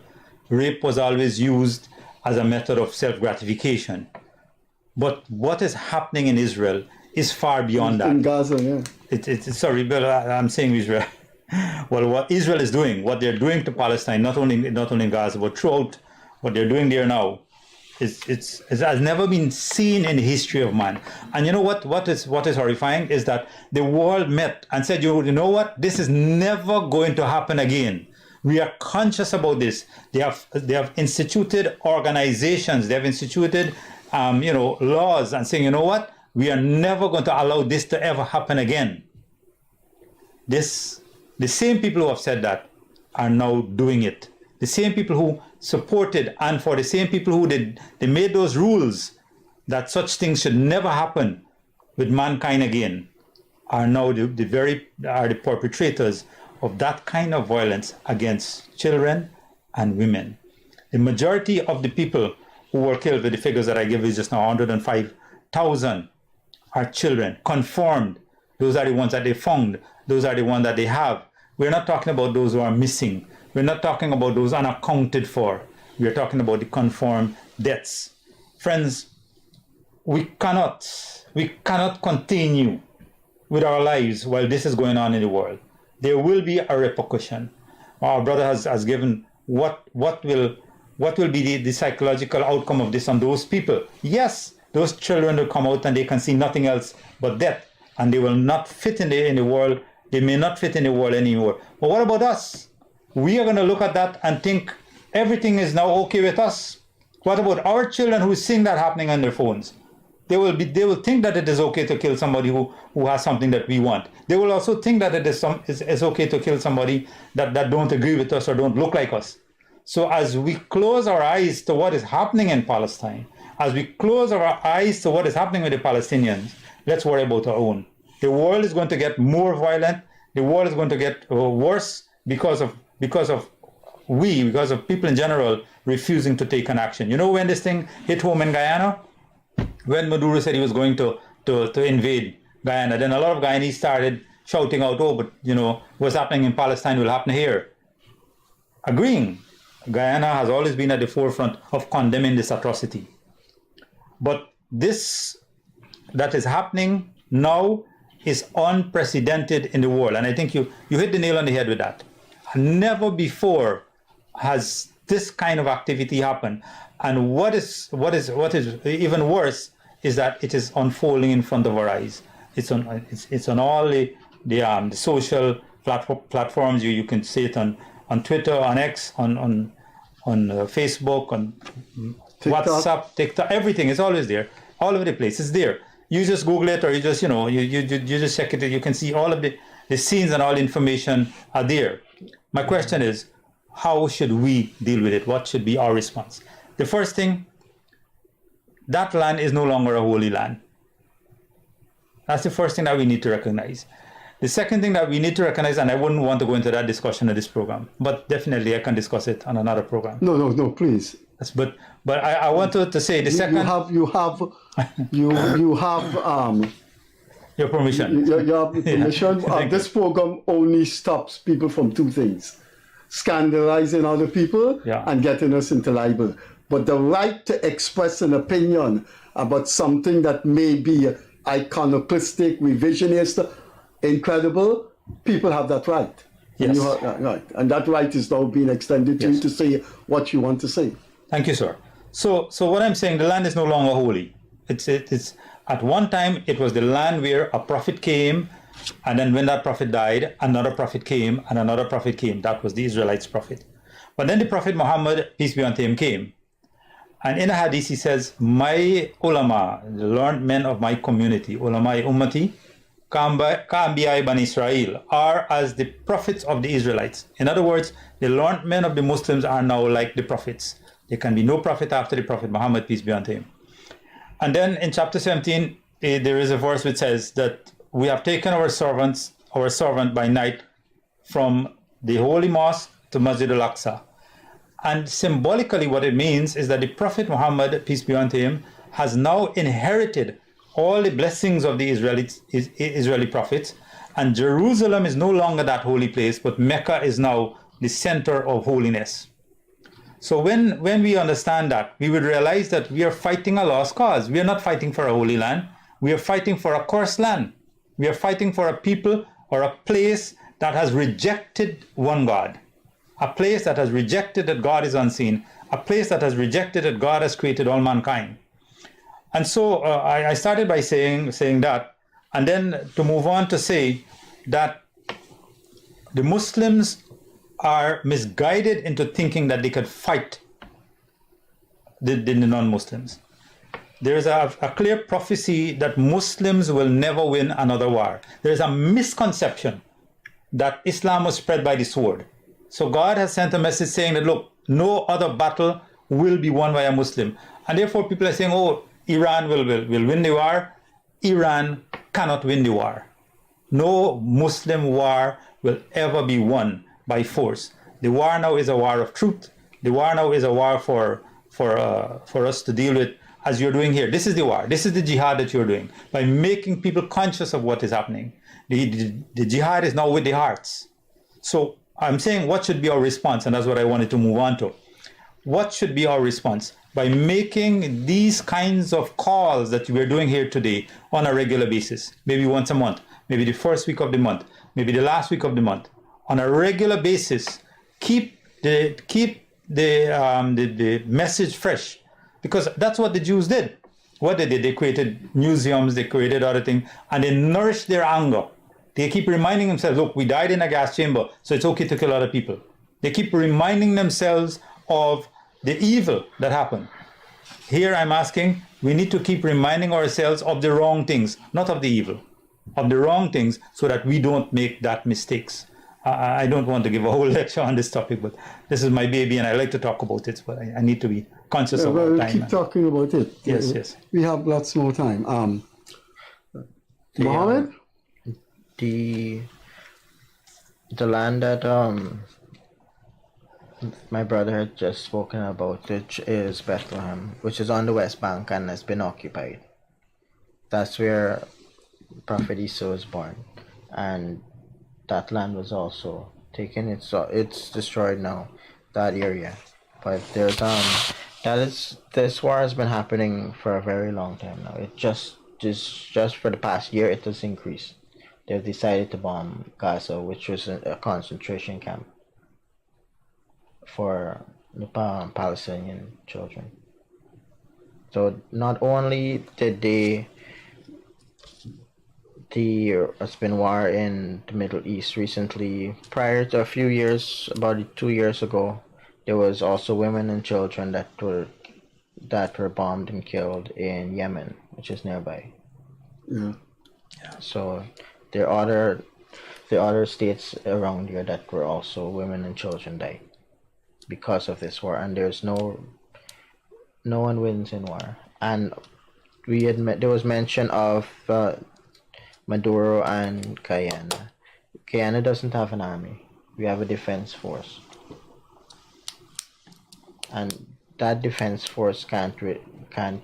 Rape was always used as a method of self-gratification. But what is happening in Israel is far beyond that. In Gaza, yeah. Sorry, Bill, I'm saying Israel. Well, what Israel is doing, what they're doing to Palestine, not only in Gaza, but throughout what they're doing there now, it has never been seen in the history of man. And you know what is horrifying is that the world met and said, you know what, this is never going to happen again. We are conscious about this. They have instituted organizations, they have instituted laws and saying, you know what, we are never going to allow this to ever happen again. The same people who have said that are now doing it. The same people who supported, and for the same people who they made those rules that such things should never happen with mankind again, are now the perpetrators of that kind of violence against children and women. The majority of the people who were killed, with the figures that I gave you just now, 105,000, are children, confirmed. Those are the ones that they found. Those are the ones that they have. We're not talking about those who are missing. We're not talking about those unaccounted for. We're talking about the confirmed deaths. Friends, we cannot continue with our lives while this is going on in the world. There will be a repercussion. Our brother has given what will be the psychological outcome of this on those people. Yes, those children will come out and they can see nothing else but death, and they will not fit in the world. They may not fit in the world anymore. But what about us? We are going to look at that and think everything is now okay with us. What about our children who is seeing that happening on their phones? They will think that it is okay to kill somebody who has something that we want. They will also think that it is okay to kill somebody that don't agree with us or don't look like us. So as we close our eyes to what is happening in Palestine, as we close our eyes to what is happening with the Palestinians, let's worry about our own. The world is going to get more violent. The world is going to get worse because of people in general refusing to take an action. You know when this thing hit home in Guyana? When Maduro said he was going to invade Guyana, then a lot of Guyanese started shouting out, oh, but what's happening in Palestine will happen here. Agreeing. Guyana has always been at the forefront of condemning this atrocity. But this that is happening now is unprecedented in the world. And I think you hit the nail on the head with that. Never before has this kind of activity happened. And what is even worse is that it is unfolding in front of our eyes. It's on all the social platforms. You can see it on Twitter, on X, on Facebook, on TikTok. WhatsApp, TikTok, everything is always there, all over the place. It's there. You just Google it, or you just you just check it. You can see all of the scenes and all the information are there. My question is, how should we deal with it? What should be our response? The first thing, that land is no longer a holy land. That's the first thing that we need to recognize. The second thing that we need to recognize, and I wouldn't want to go into that discussion of this program, but definitely I can discuss it on another program. No, please. But I wanted to say the second. You have your permission. You have permission. Yeah. This program only stops people from two things: scandalizing other people and getting us into libel. But the right to express an opinion about something that may be iconoclastic, revisionist, incredible, people have that right. Yes. Right. And that right is now being extended to you to say what you want to say. Thank you, sir. So what I'm saying, the land is no longer holy. It's at one time it was the land where a prophet came, and then when that prophet died, another prophet came, and another prophet came. That was the Israelites' prophet. But then the prophet Mohamed, peace be unto him, came. And in a hadith he says, my ulama, the learned men of my community, ulama ummati, Ka'anbiya Bani Israel, are as the prophets of the Israelites. In other words, the learned men of the Muslims are now like the prophets. There can be no prophet after the Prophet Muhammad, peace be unto him. And then in chapter 17, there is a verse which says that we have taken our servant by night from the Holy Mosque to Masjid al-Aqsa. And symbolically what it means is that the Prophet Muhammad, peace be unto him, has now inherited all the blessings of the Israeli prophets, and Jerusalem is no longer that holy place, but Mecca is now the center of holiness. So when we understand that, we would realize that we are fighting a lost cause. We are not fighting for a holy land. We are fighting for a cursed land. We are fighting for a people or a place that has rejected one God. A place that has rejected that God is unseen. A place that has rejected that God has created all mankind. And so I started by saying that, and then to move on to say that the Muslims are misguided into thinking that they could fight the non-Muslims. There is a clear prophecy that Muslims will never win another war. There is a misconception that Islam was spread by the sword. So God has sent a message saying that, look, no other battle will be won by a Muslim. And therefore people are saying, oh, Iran will win the war. Iran cannot win the war. No Muslim war will ever be won by force. The war now is a war of truth. The war now is a war for us to deal with, as you're doing here. This is the war. This is the jihad that you're doing, by making people conscious of what is happening. The jihad is now with the hearts. So I'm saying, what should be our response? And that's what I wanted to move on to. What should be our response? By making these kinds of calls that we're doing here today on a regular basis, maybe once a month, maybe the first week of the month, maybe the last week of the month, on a regular basis, keep the message fresh, because that's what the Jews did. What they did, they created museums, they created other things, and they nourished their anger. They keep reminding themselves, look, we died in a gas chamber, so it's okay to kill other people. They keep reminding themselves of the evil that happened. Here I'm asking, we need to keep reminding ourselves of the wrong things, not of the evil, of the wrong things, so that we don't make that mistakes. I don't want to give a whole lecture on this topic, but this is my baby and I like to talk about it, but I need to be conscious of our time. Keep talking about it. Yes. We have lots more time. Mohamed? The land that my brother had just spoken about, which is Bethlehem, which is on the West Bank and has been occupied. That's where Prophet Isa was born, and that land was also taken. It's destroyed now, that area. But there's this war has been happening for a very long time now. It just for the past year it has increased. They've decided to bomb Gaza, which was a concentration camp for the Palestinian children. So not only did it's been war in the Middle East recently. Prior to a few years, about 2 years ago, there was also women and children that were bombed and killed in Yemen, which is nearby. Yeah. So there are other states around here that were also women and children died because of this war, and there's no No one wins in war. And there was mention of Maduro and Guyana. Guyana doesn't have an army. We have a defense force. And that defense force can't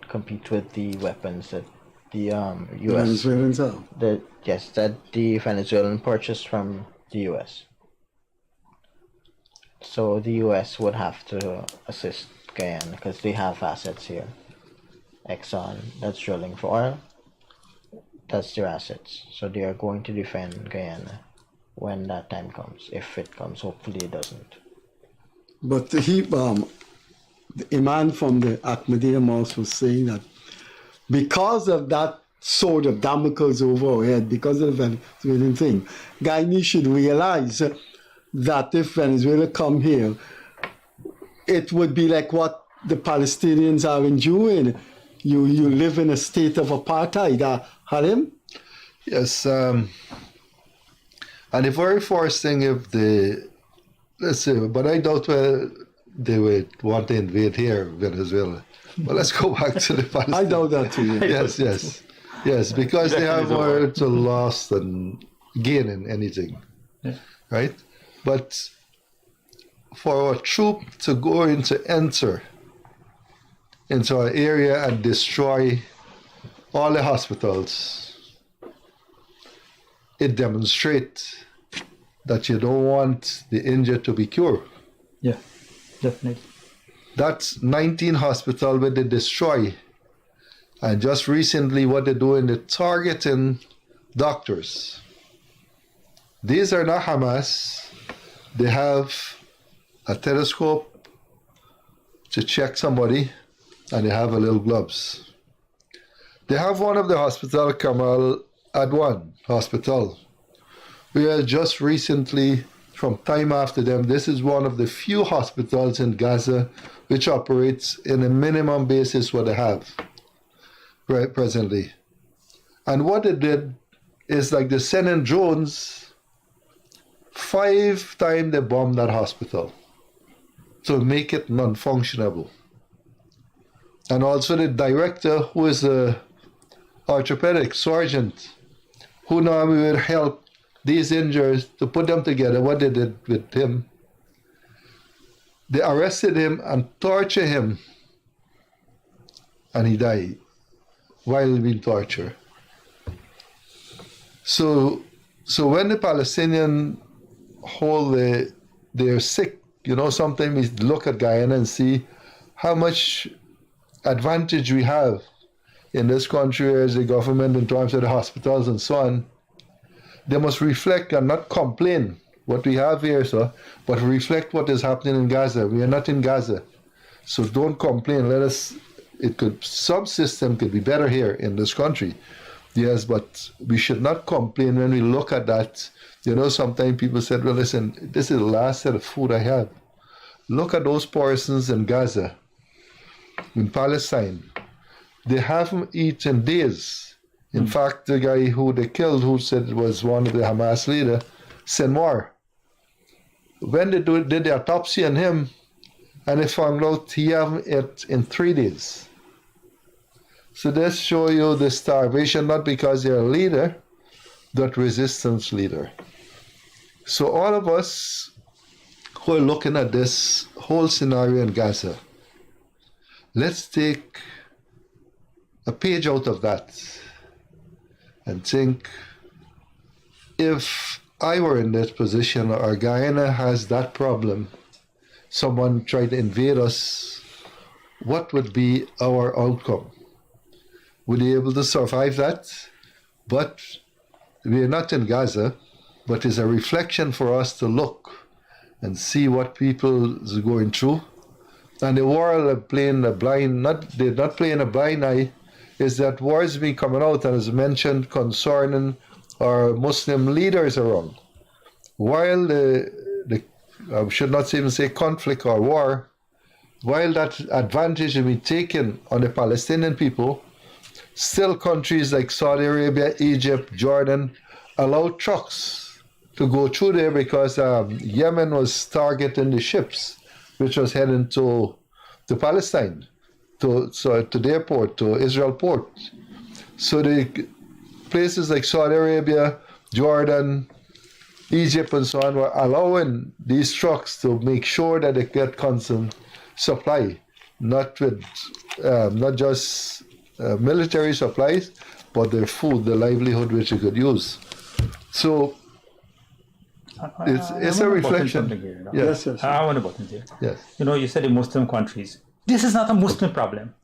compete with the weapons that the U.S. Venezuelans have. That the Venezuelan purchased from the U.S. So the U.S. would have to assist Guyana because they have assets here. Exxon, that's drilling for oil. That's their assets. So they are going to defend Guyana when that time comes. If it comes, hopefully it doesn't. But the Imam from the Ahmadiyya Mosque was saying that because of that sword of Damocles over our head, because of the Venezuelan thing, Guyanese should realize that if Venezuela come here, it would be like what the Palestinians are enduring. You live in a state of apartheid. Halim? Yes, and the very first thing, let's say, but I doubt they would want to invade here, Venezuela. But let's go back to the Palestinians. I doubt that too. Yes, because they have more to loss than gain in anything, right? But for a troop to go enter into an area and destroy all the hospitals, it demonstrates that you don't want the injured to be cured. Yeah, definitely. That's 19 hospitals where they destroy. And just recently what they're doing, they're targeting doctors. These are not Hamas. They have a telescope to check somebody, and they have a little gloves. They have one of the hospital, Kamal Adwan Hospital, where just recently, from time after them, this is one of the few hospitals in Gaza which operates in a minimum basis what they have right presently. And what they did is like they sent in drones, 5 times they bombed that hospital to make it non-functionable. And also the director, who is a orthopedic surgeon, who normally would help these injuries to put them together, what they did with him, they arrested him and tortured him, and he died while being tortured. So when the Palestinians hold they're sick, sometimes we look at Guyana and see how much advantage we have in this country as a government in terms of the hospitals and so on. They must reflect and not complain what we have here, sir, but reflect what is happening in Gaza. We are not in Gaza. So don't complain. Some system could be better here in this country. Yes, but we should not complain when we look at that. Sometimes people said, well, listen, this is the last set of food I have. Look at those persons in Gaza, in Palestine. They haven't eaten days. In fact, the guy who they killed, who said it was one of the Hamas leader, said more. When they did the autopsy on him, and they found out he haven't eaten in 3 days. So this show you the starvation, not because they're a leader, but resistance leader. So all of us who are looking at this whole scenario in Gaza, let's take a page out of that and think, if I were in this position, or Guyana has that problem, someone tried to invade us, what would be our outcome? Would we be able to survive that? But we are not in Gaza, but it's a reflection for us to look and see what people are going through. And the world are playing a blind, they're not playing a blind eye, is that wars been coming out, and as mentioned, concerning our Muslim leaders around. While I should not even say conflict or war, while that advantage has been taken on the Palestinian people, still countries like Saudi Arabia, Egypt, Jordan allow trucks to go through there because Yemen was targeting the ships which was heading to Palestine. to their port, to Israel port. So the places like Saudi Arabia, Jordan, Egypt, and so on were allowing these trucks to make sure that they get constant supply, not just military supplies, but their food, their livelihood, which they could use. So it's a reflection. Yes, yes. I want to button here. Yes. You said in Muslim countries. This is not a Muslim problem.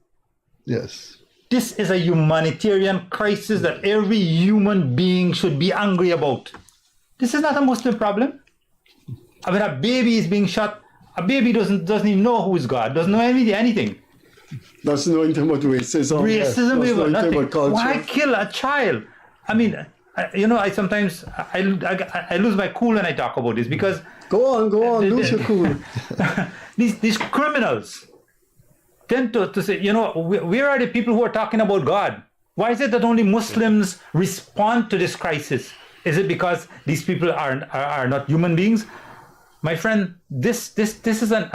Yes. This is a humanitarian crisis that every human being should be angry about. This is not a Muslim problem. I mean, a baby is being shot. A baby doesn't even know who is God. Doesn't know anything. Doesn't know anything about racism. Racism, nothing. Why kill a child? I mean, I sometimes I lose my cool when I talk about this because go on, lose your cool. these criminals tend to say, where are the people who are talking about God? Why is it that only Muslims respond to this crisis? Is it because these people are not human beings? My friend, this is an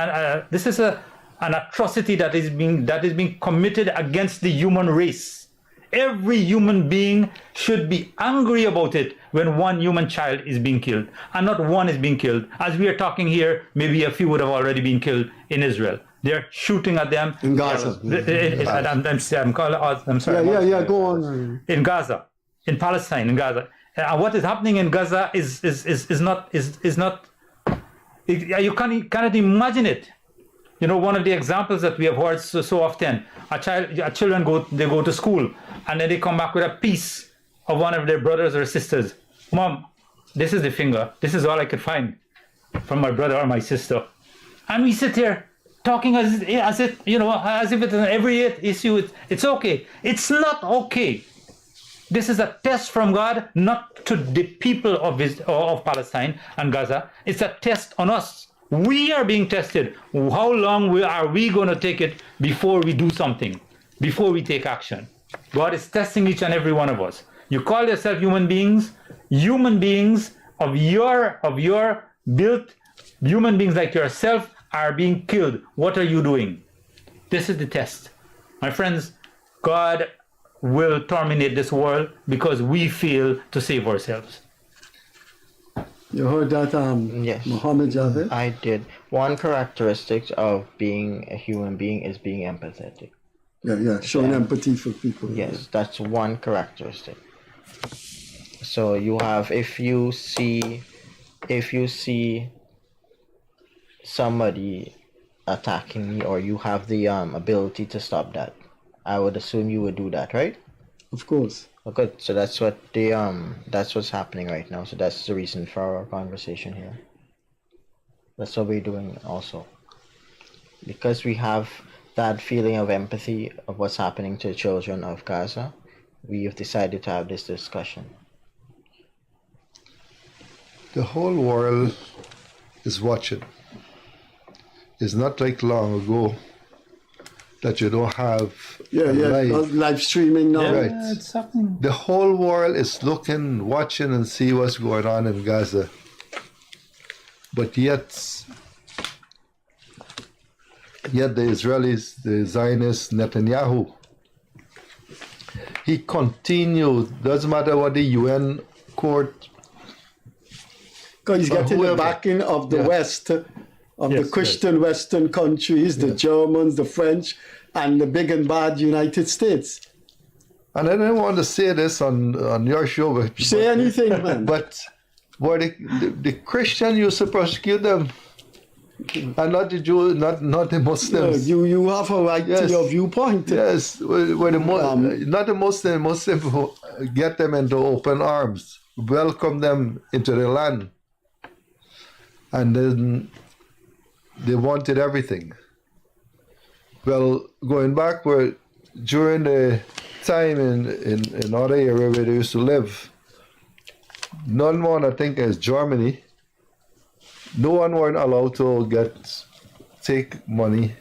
atrocity that is being committed against the human race. Every human being should be angry about it when one human child is being killed, and not one is being killed. As we are talking here, maybe a few would have already been killed in Israel. They're shooting at them in Gaza. I'm sorry. Yeah. Go on. In Gaza, in Palestine, in Gaza. What is happening in Gaza is not. You cannot imagine it. One of the examples that we have heard so often: children go to school, and then they come back with a piece of one of their brothers or sisters. Mom, this is the finger. This is all I could find from my brother or my sister, and we sit here talking as if it's an everyday issue. It's okay. It's not okay. This is a test from God, not to the people of Palestine and Gaza. It's a test on us. We are being tested. How long are we going to take it before we do something, before we take action? God is testing each and every one of us. You call yourself human beings of your built, human beings like yourself are being killed. What are you doing? This is the test. My friends, God will terminate this world because we fail to save ourselves. You heard that, yes. Mohamed, Javid? I did. One characteristic of being a human being is being empathetic. Yeah, showing empathy for people. Yes, that's one characteristic. So you have, if you see somebody attacking me, or you have the ability to stop that, I would assume you would do that, right? Of course. Oh, good. So that's what's happening right now. So that's the reason for our conversation here. That's what we're doing also. Because we have that feeling of empathy of what's happening to the children of Gaza, we have decided to have this discussion. The whole world is watching. It's not like long ago that you don't have live streaming now. Right. It's happening. The whole world is looking, watching, and see what's going on in Gaza. But yet the Israelis, the Zionists, Netanyahu, he continued. Doesn't matter what the UN court. Because he's getting the backing of the West. The Christian Western countries, the Germans, the French, and the big and bad United States. And I didn't want to say this on your show. But, say anything, man. But the Christian used to persecute them. And not the Jews, not the Muslims. Yeah, you have a right to your viewpoint. Yes, not the Muslims who get them into open arms, welcome them into the land. And then they wanted everything. Well, going backward, during the time in other area where they used to live, none one, I think, as Germany, no one weren't allowed to take money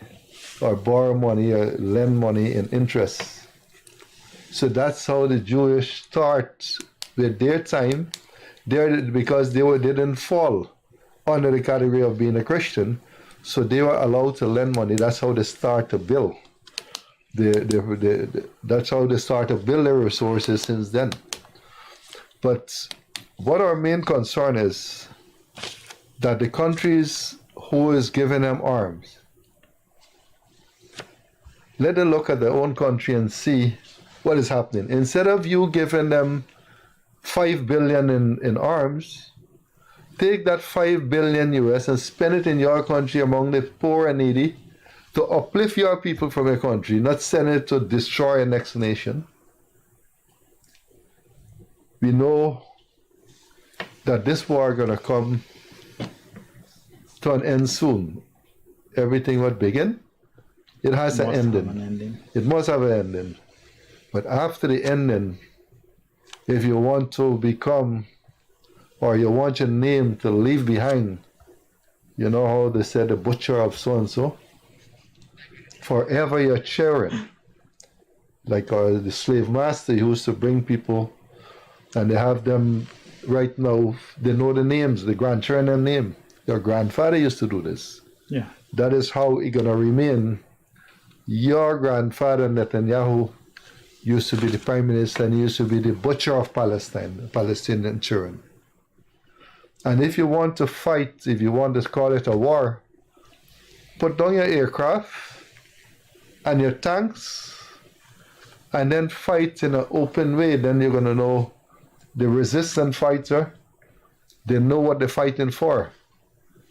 or borrow money or lend money in interest. So that's how the Jewish start with their time, because they didn't fall under the category of being a Christian, so they were allowed to lend money. That's how they start to build. that's how they start to build their resources since then. But what our main concern is that the countries who is giving them arms, let them look at their own country and see what is happening. Instead of you giving them $5 billion in arms, take that $5 billion US and spend it in your country among the poor and needy to uplift your people from your country, not send it to destroy a next nation. We know that this war is going to come to an end soon. Everything will begin. It has an ending. It must have an ending. But after the ending, if you want to become, or you want your name to leave behind, you know how they said the butcher of so-and-so? Forever you're cheering. Like the slave master used to bring people, and they have them right now, they know the names, the grandchildren name. Your grandfather used to do this. Yeah. That is how it's going to remain. Your grandfather, Netanyahu, used to be the prime minister, and he used to be the butcher of Palestine, the Palestinian children. And if you want to fight, if you want to call it a war, put down your aircraft and your tanks, and then fight in an open way. Then you're going to know the resistant fighter, they know what they're fighting for.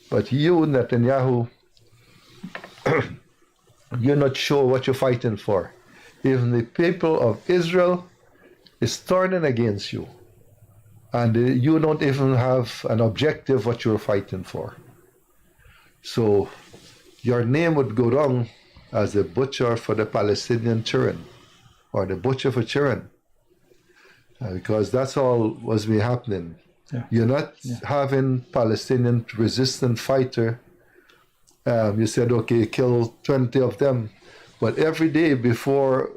But you, Netanyahu, you're not sure what you're fighting for. Even the people of Israel is turning against you, and you don't even have an objective what you're fighting for. So your name would go down as the butcher for the Palestinian children, or the butcher for children, because that's all was be happening. Yeah. You're not having Palestinian resistant fighter. You said, okay, kill 20 of them. But every day before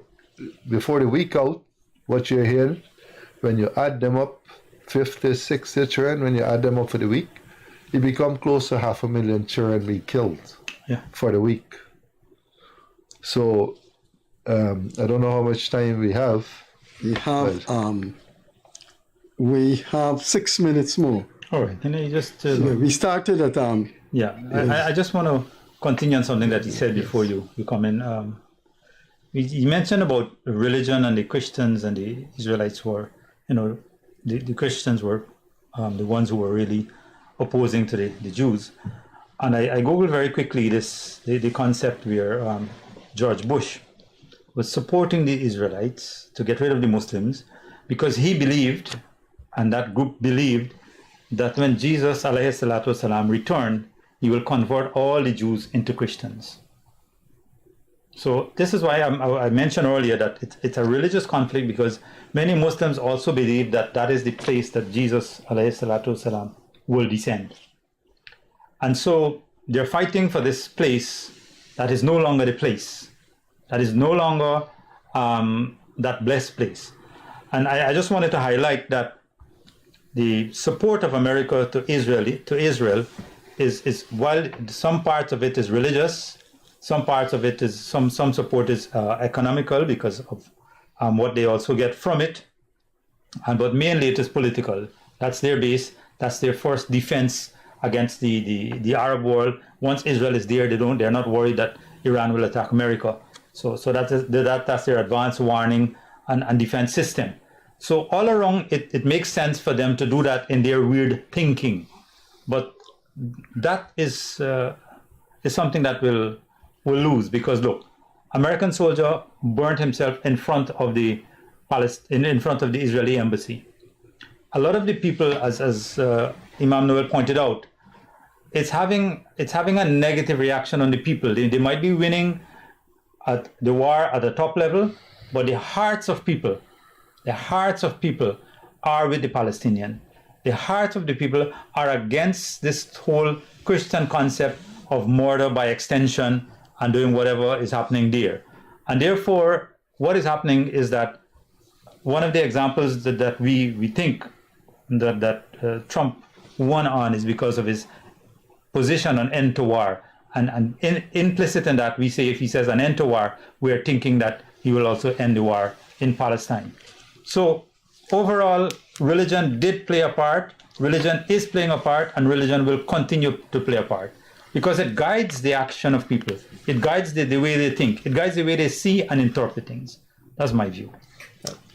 the week out, what you're hearing, when you add them up, 50, 60 children, when you add them up for the week, it become close to 500,000 children being killed for the week. So I don't know how much time we have. We have 6 minutes more. All right. Can I just... we started at... I just want to continue on something that you said before you come in. You mentioned about religion, and the Christians and the Israelites were, the Christians were the ones who were really opposing to the Jews. And I Googled very quickly the concept where George Bush was supporting the Israelites to get rid of the Muslims, because he believed, and that group believed, that when Jesus ﷺ returned, he will convert all the Jews into Christians. So this is why I mentioned earlier that it's a religious conflict, because many Muslims also believe that that is the place that Jesus ﷺ will descend. And so they're fighting for this place that is no longer the place, that is no longer that blessed place. And I just wanted to highlight that the support of America to Israel is while some parts of it is religious, some parts of it is some support is economical because of what they also get from it, but mainly it is political. That's their base. That's their first defense against the Arab world. Once Israel is there, they're not worried that Iran will attack America. So that's their advanced warning and defense system. So all along, it makes sense for them to do that in their weird thinking, but that is something that will lose, because look, American soldier burnt himself in front of the Israeli embassy. A lot of the people, as Imam Noel pointed out, it's having a negative reaction on the people. They might be winning at the war at the top level, but the hearts of people are with the Palestinian. The hearts of the people are against this whole Christian concept of murder by extension and doing whatever is happening there. And therefore, what is happening is that one of the examples that we think that Trump won on is because of his position on end to war And implicit in that, we say if he says an end to war, we are thinking that he will also end the war in Palestine. So overall, religion did play a part, religion is playing a part, and religion will continue to play a part because it guides the action of people. It guides the way they think. It guides the way they see and interpret things. That's my view.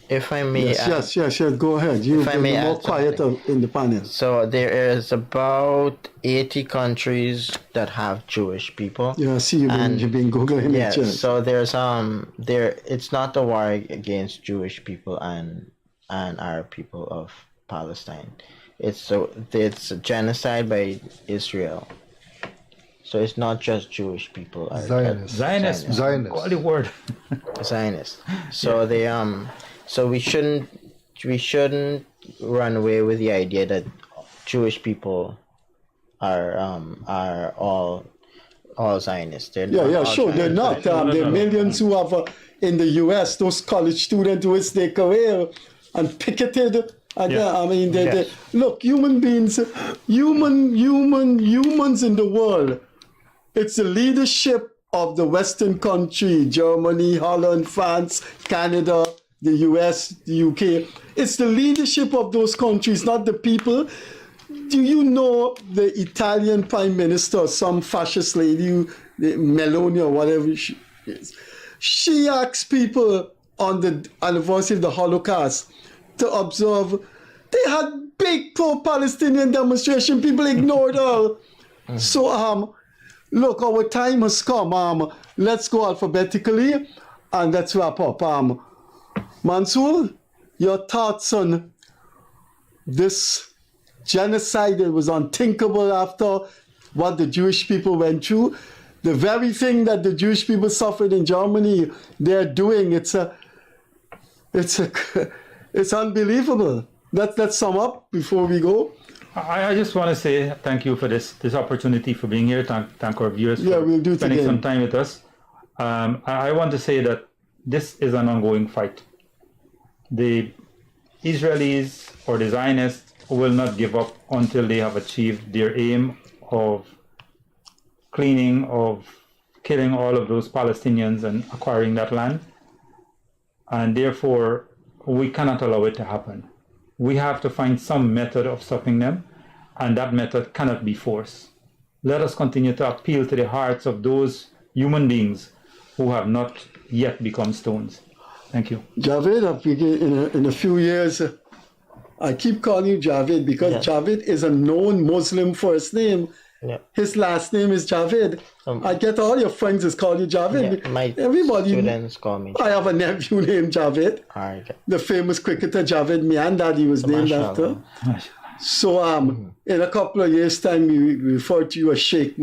If I may yes, go ahead. You've been more quiet in the panel. So there is about 80 countries that have Jewish people. Yeah, I see you've been Googling it. Yeah, so there's it's not a war against Jewish people and Arab people of Palestine. It's a genocide by Israel. So it's not just Jewish people. Zionist. Call the word. Zionist. So so we shouldn't run away with the idea that Jewish people are all Zionists. They're sure. They're not. There are millions who have in the U.S. those college students who risked their career and picketed. They look, human beings, humans in the world. It's the leadership of the Western country, Germany, Holland, France, Canada, the US, the UK. It's the leadership of those countries, not the people. Do you know the Italian Prime Minister, some fascist lady, Meloni or whatever she is? She asked people on the anniversary of the Holocaust to observe. They had big pro-Palestinian demonstration. People ignored her. So, look, our time has come. Let's go alphabetically and let's wrap up. Mansoor, your thoughts on this genocide that was unthinkable after what the Jewish people went through? The very thing that the Jewish people suffered in Germany, they're doing. It's unbelievable. Let's sum up before we go. I just want to say thank you for this opportunity for being here. Thank our viewers for we'll spending some time with us. I want to say that this is an ongoing fight. The Israelis or the Zionists will not give up until they have achieved their aim of cleaning, of killing all of those Palestinians and acquiring that land. And therefore, we cannot allow it to happen. We have to find some method of stopping them, and that method cannot be force. Let us continue to appeal to the hearts of those human beings who have not yet become stones. Thank you. Javid, in a few years, I keep calling you Javid because Javid is a known Muslim first name. Yeah. His last name is Javid. I get all your friends is call you Javid. Everybody. Students call me Javid. I have a nephew named Javid. The famous cricketer Javid Mian, that he was named after. So in a couple of years' time, we refer to you as Sheikh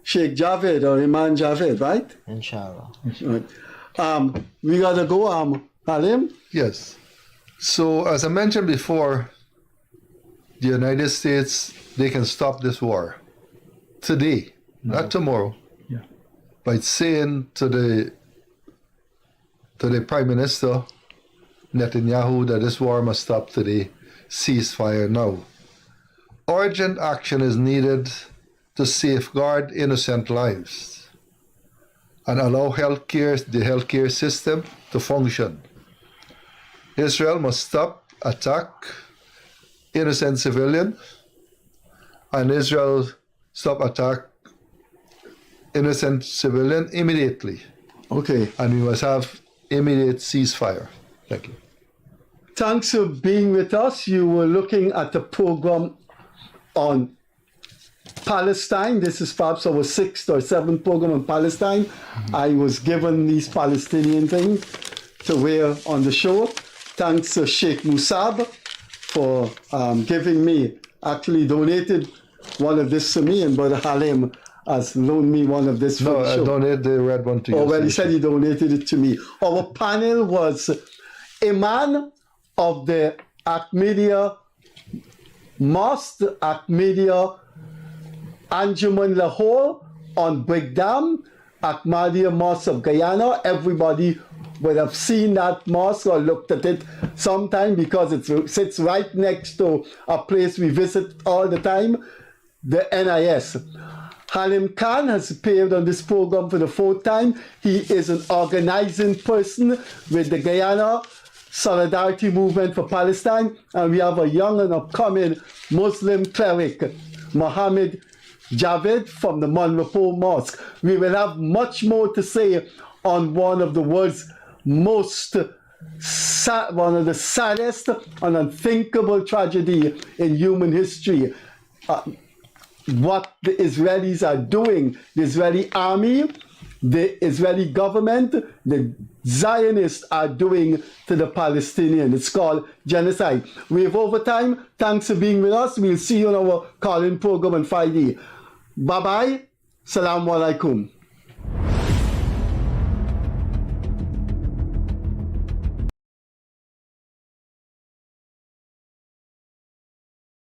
Javid or Imam Javid, right? Inshallah. Right. We gotta go, Halim? Yes. So as I mentioned before, the United States, they can stop this war today, not tomorrow, by saying to the Prime Minister Netanyahu that this war must stop today, ceasefire now. Urgent action is needed to safeguard innocent lives and allow the healthcare system to function. Israel must stop attack innocent civilians, and Israel stop attack innocent civilian immediately. Okay. And we must have immediate ceasefire. Thank you. Thanks for being with us. You were looking at the program on Palestine. This is perhaps our 6th or 7th program on Palestine. I was given these Palestinian things to wear on the show. Thanks to Sheikh Musab for giving me, actually donated one of this to me, and Brother Halim has loaned me one of this for the show. I donated the red one to you. Oh, well, he said he donated it to me. Our panel was Imam of the Ahmadiyya Mosque, Ahmadiyya Anjuman Lahore on Big Dam, Ahmadiyya Mosque of Guyana. Everybody would have seen that mosque or looked at it sometime because it sits right next to a place we visit all the time, the NIS. Halim Khan has appeared on this program for the 4th time. He is an organizing person with the Guyana Solidarity Movement for Palestine. And we have a young and upcoming Muslim cleric, Mohamed Javid from the Repos Mosque. We will have much more to say on one of the world's one of the saddest and unthinkable tragedy in human history. What the Israelis are doing, the Israeli army, the Israeli government, the Zionists are doing to the Palestinians. It's called genocide. We have overtime. Thanks for being with us. We'll see you on our call-in program on Friday. Bye-bye. Salaam alaikum.